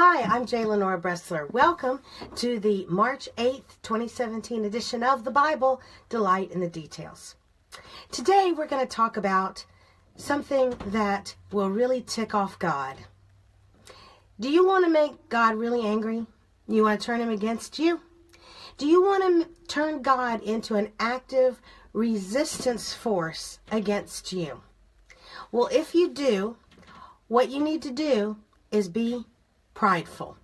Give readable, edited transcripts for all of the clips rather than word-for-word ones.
Hi, I'm Lenora Bresler. Welcome to the March 8th, 2017 edition of the Bible, Delight in the Details. Today we're going to talk about something that will really tick off God. Do you want to make God really angry? You want to turn him against you? Do you want to turn God into an active resistance force against you? Well, if you do, what you need to do is be prideful.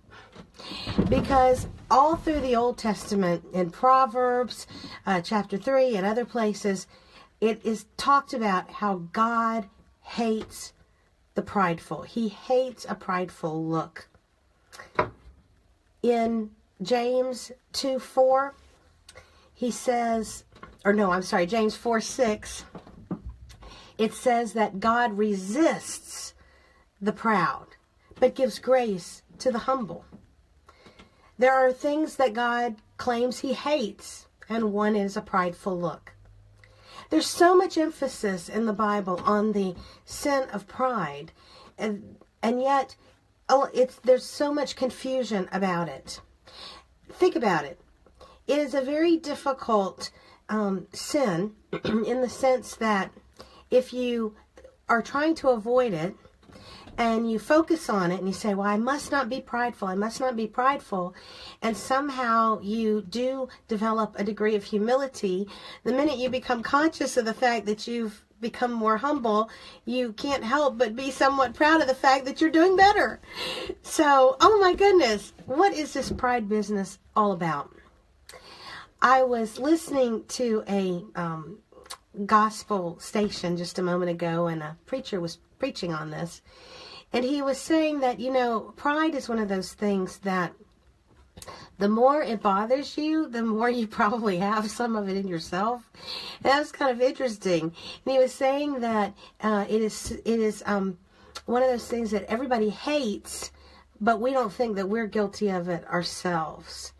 Because all through the Old Testament, in Proverbs chapter 3 and other places, it is talked about how God hates the prideful. He hates a prideful look. In James 2:4, he says, James 4:6, it says that God resists the proud, but gives grace to the humble. There are things that God claims he hates, and one is a prideful look. There's so much emphasis in the Bible on the sin of pride, and yet there's so much confusion about it. Think about it. It is a very difficult sin in the sense that if you are trying to avoid it, and you focus on it and you say, well, I must not be prideful, and somehow you do develop a degree of humility, the minute you become conscious of the fact that you've become more humble, you can't help but be somewhat proud of the fact that you're doing better. So, oh my goodness, what is this pride business all about? I was listening to a gospel station just a moment ago, and a preacher was preaching on this. And he was saying that, pride is one of those things that the more it bothers you, the more you probably have some of it in yourself. And that was kind of interesting. And he was saying that it is one of those things that everybody hates, but we don't think that we're guilty of it ourselves.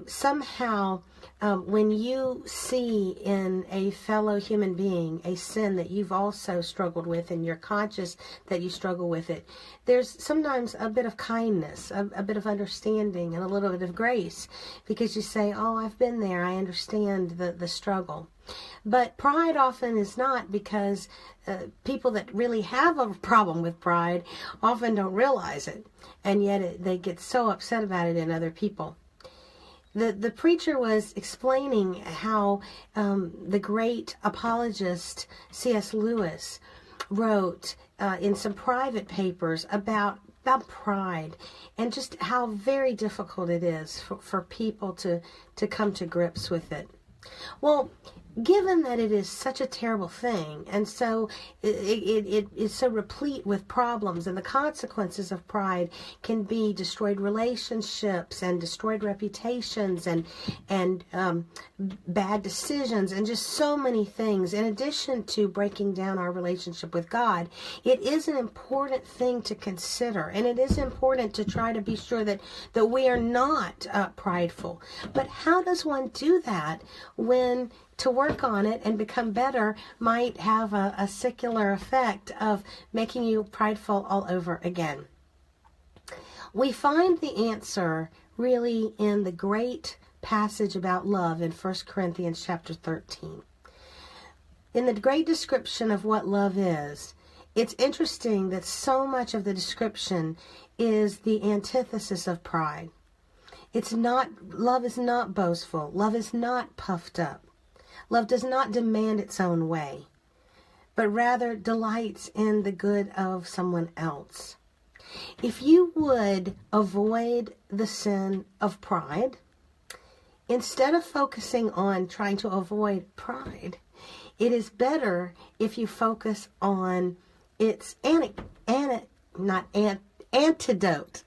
Somehow, when you see in a fellow human being a sin that you've also struggled with and you're conscious that you struggle with it, there's sometimes a bit of kindness, a bit of understanding, and a little bit of grace, because you say, oh, I've been there, I understand the struggle. But pride often is not, because people that really have a problem with pride often don't realize it, and yet they get so upset about it in other people. The preacher was explaining how the great apologist C.S. Lewis wrote in some private papers about pride, and just how very difficult it is for people to come to grips with it. Well, given that it is such a terrible thing, and so it is so replete with problems, and the consequences of pride can be destroyed relationships and destroyed reputations and bad decisions and just so many things. In addition to breaking down our relationship with God, it is an important thing to consider, and it is important to try to be sure that we are not prideful. But how does one do that when to work on it and become better might have a secular effect of making you prideful all over again? We find the answer really in the great passage about love in 1 Corinthians chapter 13. In the great description of what love is, it's interesting that so much of the description is the antithesis of pride. Love is not boastful. Love is not puffed up. Love does not demand its own way, but rather delights in the good of someone else. If you would avoid the sin of pride, instead of focusing on trying to avoid pride, it is better if you focus on its antidote,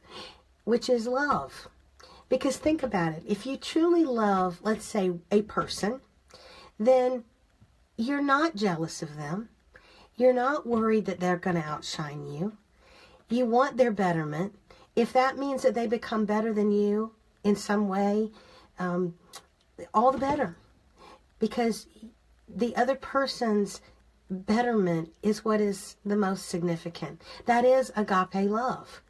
which is love. Because think about it. If you truly love, let's say, a person, then you're not jealous of them. You're not worried that they're going to outshine you. You want their betterment. If that means that they become better than you in some way, all the better. Because the other person's betterment is what is the most significant. That is agape love.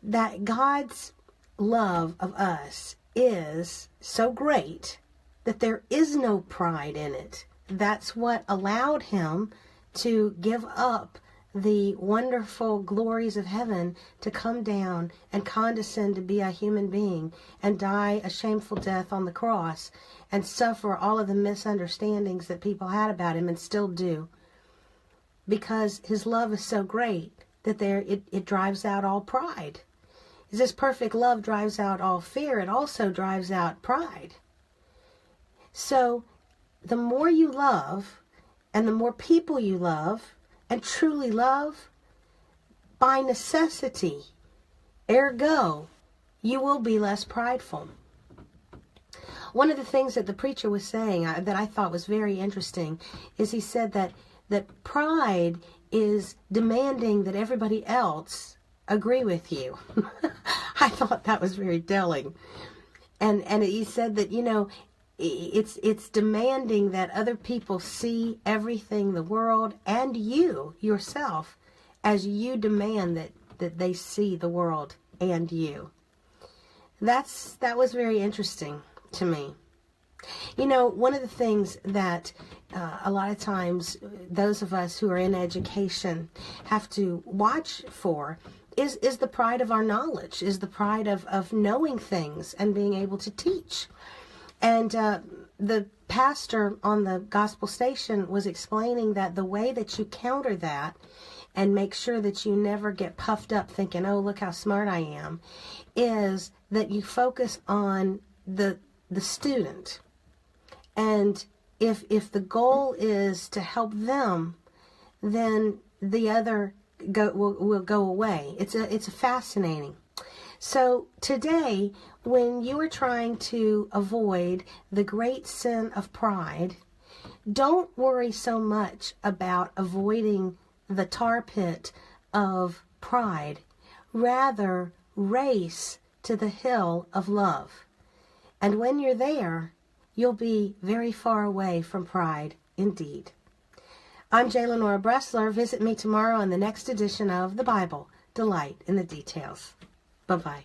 that God's love of us is so great that there is no pride in it. That's what allowed him to give up the wonderful glories of heaven to come down and condescend to be a human being and die a shameful death on the cross and suffer all of the misunderstandings that people had about him and still do. Because his love is so great that it drives out all pride. As this perfect love drives out all fear, it also drives out pride. So the more you love and the more people you love and truly love, by necessity, ergo, you will be less prideful. One of the things that the preacher was saying that I thought was very interesting is he said that pride is demanding that everybody else agree with you. I thought that was very telling. And he said that, it's demanding that other people see everything, the world, and you yourself, as you demand that they see the world and you. That was very interesting to me. One of the things that a lot of times those of us who are in education have to watch for is the pride of our knowledge, is the pride of knowing things and being able to teach. And the pastor on the gospel station was explaining that the way that you counter that and make sure that you never get puffed up thinking, oh, look how smart I am, is that you focus on the student. And if the goal is to help them, then the other will go away. It's fascinating. So today, when you are trying to avoid the great sin of pride, don't worry so much about avoiding the tar pit of pride. Rather, race to the hill of love. And when you're there, you'll be very far away from pride indeed. I'm Lenora Bresler. Visit me tomorrow on the next edition of The Bible, Delight in the Details. Bye-bye.